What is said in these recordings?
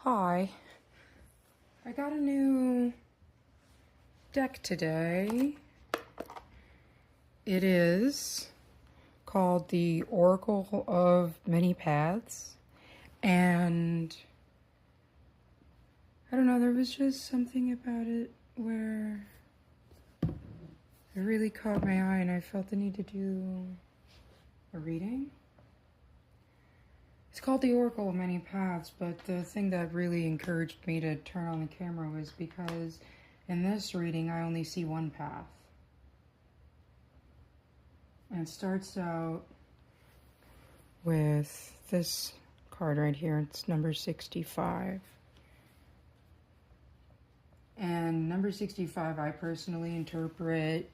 Hi, I got a new deck today. It is called the Oracle of Many Paths, and I don't know, there was just something about it where it really caught my eye and I felt the need to do a reading. It's called the Oracle of Many Paths, but the thing that really encouraged me to turn on the camera was because in this reading I only see one path. And it starts out with this card right here. It's number 65. And number 65 I personally interpret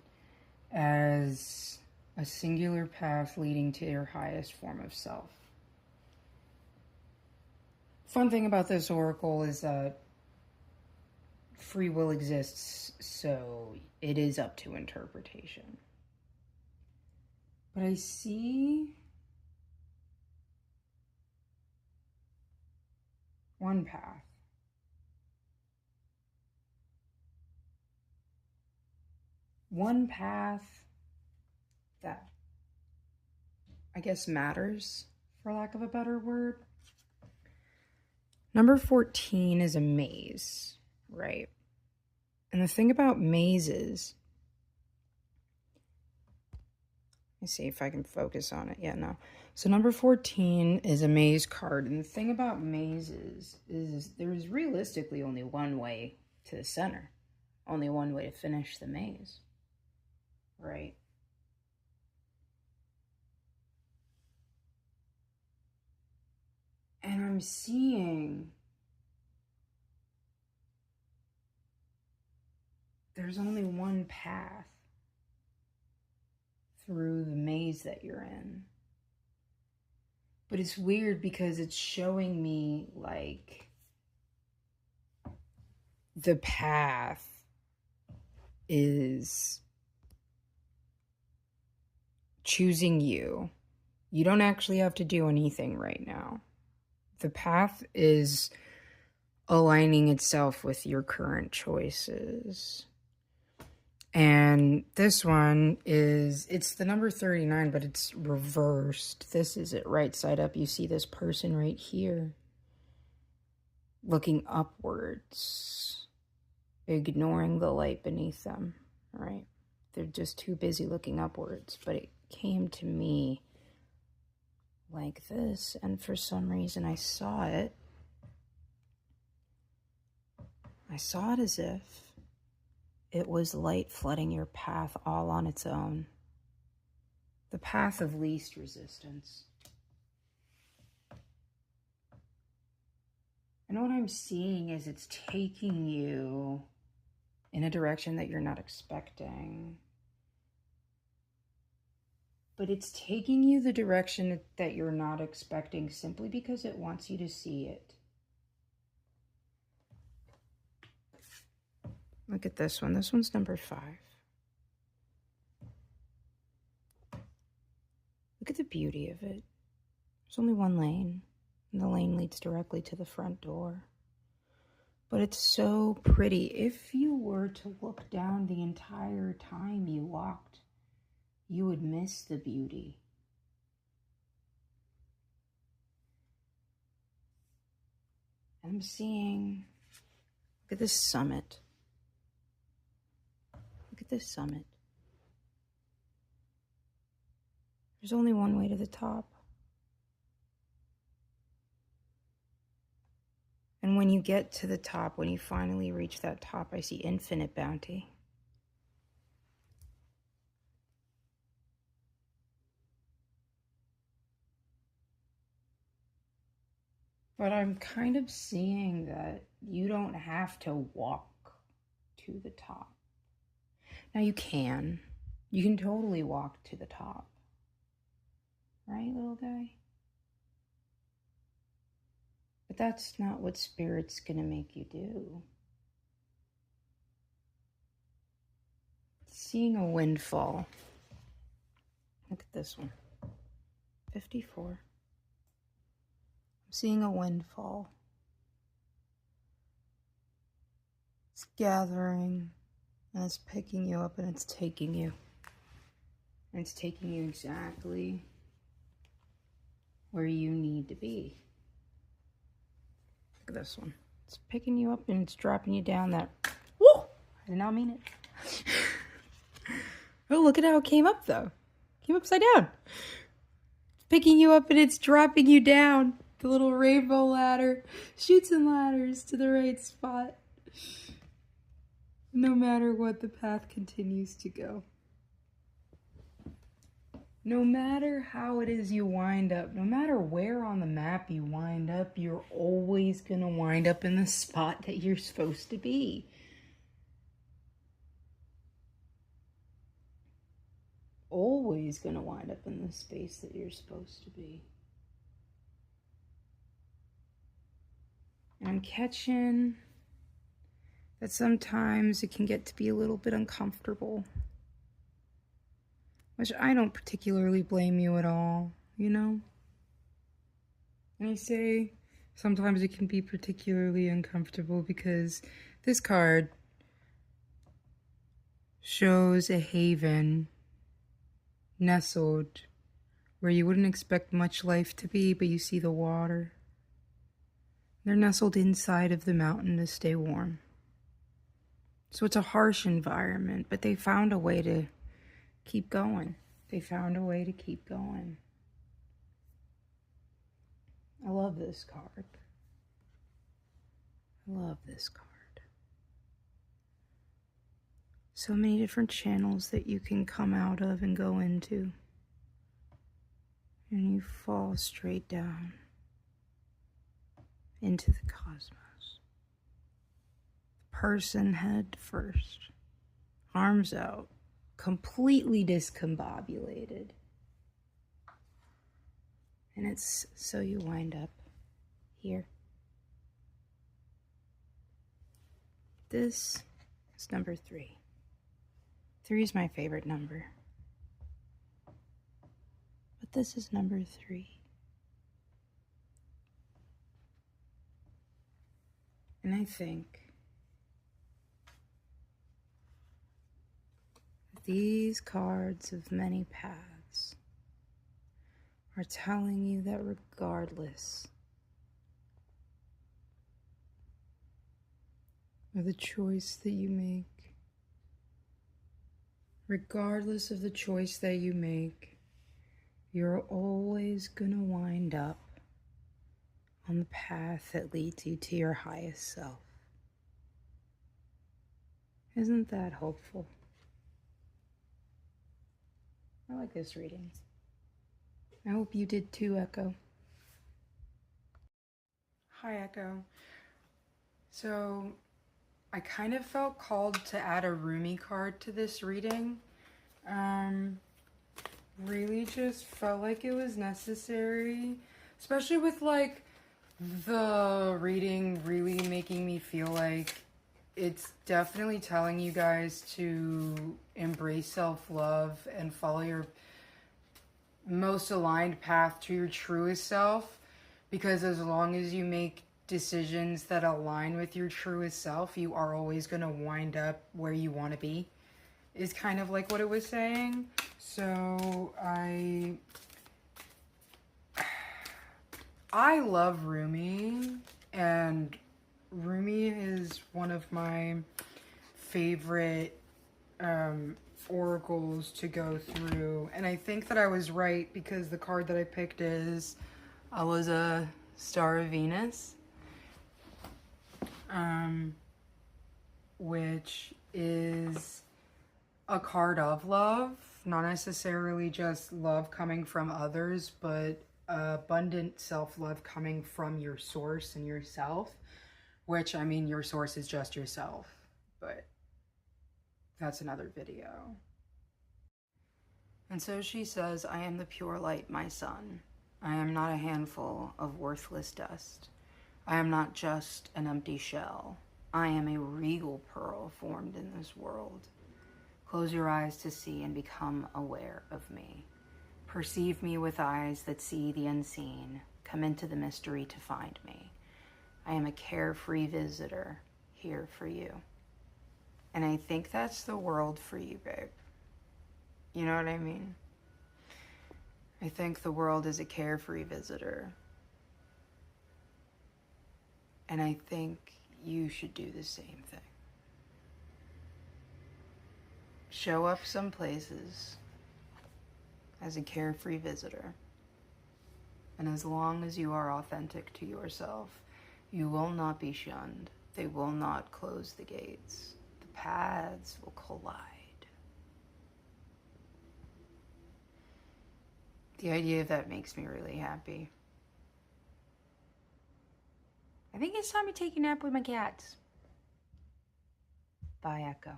as a singular path leading to your highest form of self. Fun thing about this oracle is that free will exists, so it is up to interpretation. But I see one path. One path that I guess matters, for lack of a better word. Number 14 is a maze, right? And the thing about mazes, let me see if I can focus on it. Yeah, no. So number 14 is a maze card. And the thing about mazes is there's realistically only one way to the center. Only one way to finish the maze, right? And I'm seeing there's only one path through the maze that you're in. But it's weird because it's showing me like the path is choosing you. You don't actually have to do anything right now. The path is aligning itself with your current choices. And this one is, it's the number 39, but it's reversed. This is it right side up. You see this person right here looking upwards, ignoring the light beneath them, right? They're just too busy looking upwards. But it came to me like this, and for some reason I saw it. I saw it as if it was light flooding your path all on its own. The path of least resistance. And what I'm seeing is it's taking you in a direction that you're not expecting. But it's taking you the direction that you're not expecting simply because it wants you to see it. Look at this one. This one's number 5. Look at the beauty of it. There's only one lane, and the lane leads directly to the front door. But it's so pretty. If you were to look down the entire time you walked, you would miss the beauty. And I'm seeing, look at this summit. Look at this summit. There's only one way to the top. And when you get to the top, when you finally reach that top, I see infinite bounty. But I'm kind of seeing that you don't have to walk to the top. Now you can. You can totally walk to the top. Right, little guy? But that's not what Spirit's gonna make you do. Seeing a windfall. Look at this one. 54. I'm seeing a windfall. It's gathering, and it's picking you up, and it's taking you. And it's taking you exactly where you need to be. Look at this one. It's picking you up, and it's dropping you down that... Woo! I did not mean it. Oh, look at how it came up, though. It came upside down. It's picking you up, and it's dropping you down. The little rainbow ladder. Chutes and ladders to the right spot. No matter what, the path continues to go. No matter how it is you wind up, no matter where on the map you wind up, you're always going to wind up in the spot that you're supposed to be. Always going to wind up in the space that you're supposed to be. And I'm catching that sometimes it can get to be a little bit uncomfortable. Which I don't particularly blame you at all, you know? And I say sometimes it can be particularly uncomfortable because this card shows a haven nestled where you wouldn't expect much life to be, but you see the water. They're nestled inside of the mountain to stay warm. So it's a harsh environment, but they found a way to keep going. They found a way to keep going. I love this card. I love this card. So many different channels that you can come out of and go into. And you fall straight down into the cosmos. Person head first. Arms out. Completely discombobulated. And it's so you wind up here. This is number 3. 3 is my favorite number. But this is number 3. And I think these cards of many paths are telling you that regardless of the choice that you make, regardless of the choice that you make, you're always gonna wind up on the path that leads you to your highest self. Isn't that hopeful? I like this reading. I hope you did too, Echo. Hi, Echo. So, I kind of felt called to add a Rumi card to this reading. Really just felt like it was necessary, especially with like the reading really making me feel like it's definitely telling you guys to embrace self-love and follow your most aligned path to your truest self, because as long as you make decisions that align with your truest self, you are always going to wind up where you want to be, is kind of like what it was saying. So I love Rumi, and Rumi is one of my favorite oracles to go through. And I think that I was right, because the card that I picked is a Star of Venus, which is a card of love, not necessarily just love coming from others, but abundant self-love coming from your source and yourself, which, I mean, your source is just yourself, but that's another video. And so she says, I am the pure light, my son. I am not a handful of worthless dust. I am not just an empty shell. I am a regal pearl formed in this world. Close your eyes to see and become aware of me. Perceive me with eyes that see the unseen. Come into the mystery to find me. I am a carefree visitor here for you. And I think that's the world for you, babe. You know what I mean? I think the world is a carefree visitor. And I think you should do the same thing. Show up some places as a carefree visitor. And as long as you are authentic to yourself, you will not be shunned. They will not close the gates. The paths will collide. The idea of that makes me really happy. I think it's time to take a nap with my cats. Bye, Echo.